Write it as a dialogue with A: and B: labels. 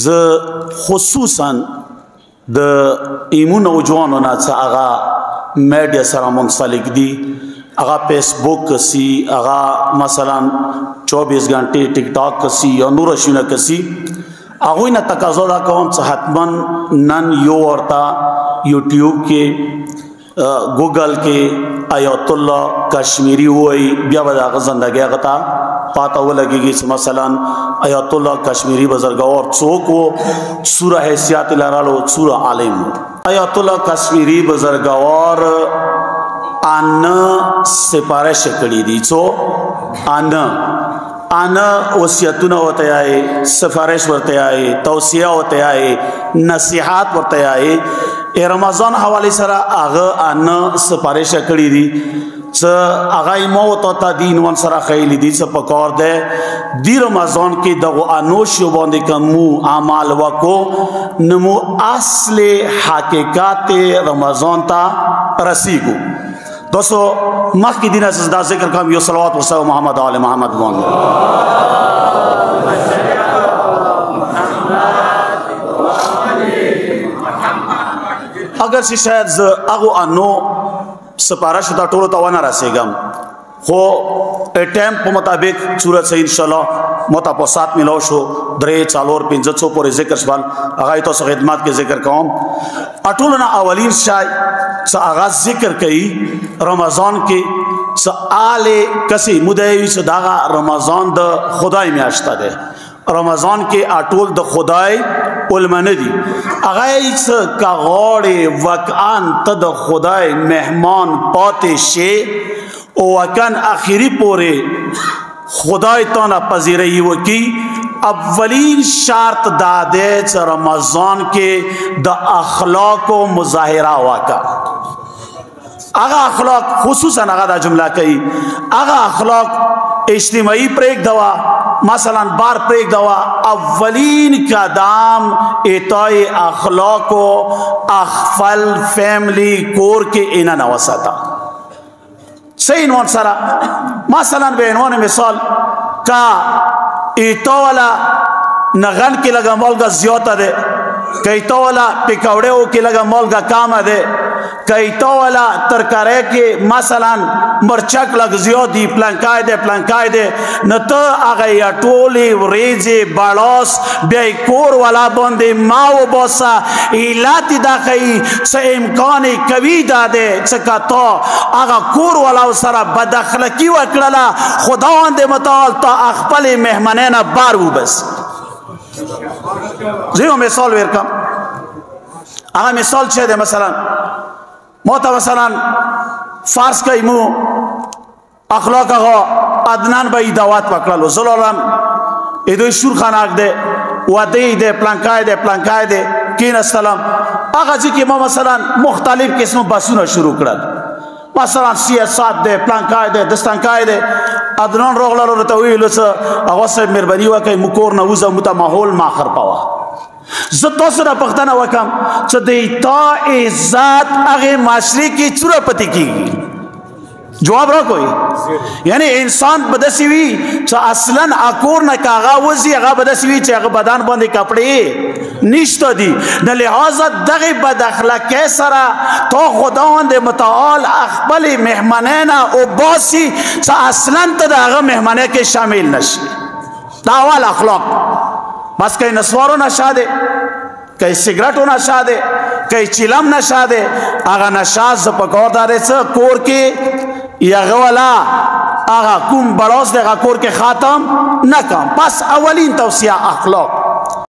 A: ز خصوصا د ایمو نوجوانو نه څه هغه میډیا سره منسلک دي هغه فیسبوک کسی هغه مثلا 24 غنټه ټیک ټاک کسی یا نور شونه کسی هغه نه تقاضا دا کوم چې حتما نن یو ورتا یوټیوب کې گوگل کې آیات الله کشمیری وای بیا به هغه زندګي غتا پاته ولګيږي چې مثلا آیات الله کشمیری بزرګور څوک وو سوره حیثیت لرالو سوره عالم آیات الله کشمیری بزرګور ان سپارش کړی دي څو ان وصیتونه وته آئے سفارش ورته آئے توصیه وته آئے نصیحت ورته آئے رمضان حواله سره هغه ان سفارش کړی دي څه هغه مو ته دین ون سره خېل دي څه پکور ده دی رمضان کې دغه انوش باندې کوم اعمال وکړو نمو اصل حقیقت رمضان ته رسیدو دوستو مخ کی دینه سجدا ذکر کوم یو صلوات و محمد آل محمد وان اگر چې شاید ز هغه انو سپارش ته ټولو ته ونه رسېږم خو ټایم په مطابق صورت سے انشاءالله متپوسات ملو شو درې 4 500 پورې ذکر شوال هغه تاسو خدمات کې ذکر کوم اټولنا اولین شای څه آغاز ذکر کړي رمضان کې سآل کسي مدعي صدا رمضان د خدای میاشته ده رمضان کې اټول د خدای علمانه دي هغه څه کاغړې وکان ته د خدای مهمان پاتې شي او وکان اخیری پورې خدای تانا پذیرئی وکی اولین شرط داده چه رمضان کې د اخلاق و مظاهره واقع اغا اخلاق خصوصا اغا دا جمله کئی اغا اخلاق اجتماعی پریک دوا مثلا بار پریک دوا اولین قدم اعطای اخلاق و اخفل فیملی کور کے اینا نوسطا صحیح عنوان سرا مثلا به عنوان مثال کا ایتو والا نغن کی لگا مولگا زیادہ دے کئیتو والا پکوڑے ہو کی لگا مولگا کام دے کئیتو والا ترکارے کی مثلا مرچک لگ زیادی پلانکای دے نتا آگئی اٹولی ریزی باڑاس بیائی کور والا بندی ماو باسا ایلاتی دا خئی سا امکانی کوی دا دے چکا تا آگا کور والا سرا بدخلکی وکڑلا خداوند متعال تا اخپل مہمنین بارو بس زیو مثال ورکم آگا مثال چه دے مثلا موتا مثلا فارس کئی مو اخلاق آگا ادنان با ای دعوات پکڑلو زلالم ایدوی شور خاناک دے ودی دے پلانکای دے کین السلام آگا جی که ما مثلا مختلف قسم بسونه شروع کرد مثلا سیاست دے پلانکای دے دستانکای دے ادنان روغلالو رتویلو سا آگا صاحب مربنی وکی مکور نوزا متا ماحول ماخر پاوا زتو سره پختانه وکم چې د تا عزت هغه معاشري کې چوره پتی کیږي جواب را کوئی یعنی انسان بدسی وی چې اصلا اکور نه کاغه وزي هغه بدسی وی چې هغه بدن باندې کپڑے نشته دي د لحاظ دغه بد اخلاقه سره تو خداوند متعال خپل مهمنانه او باسی چې اصلا ته هغه مهمنه کې شامل نشي دا اول اخلاق بس کئی نسوارو نشا دے کئی سگریٹو نشا دے کئی چیلم نشا دے آغا نشا زپکور دارے سا کور کے یا غولا آغا کم بڑوس دے آغا کور کے خاتم نکم پس اولین توصیہ اخلاق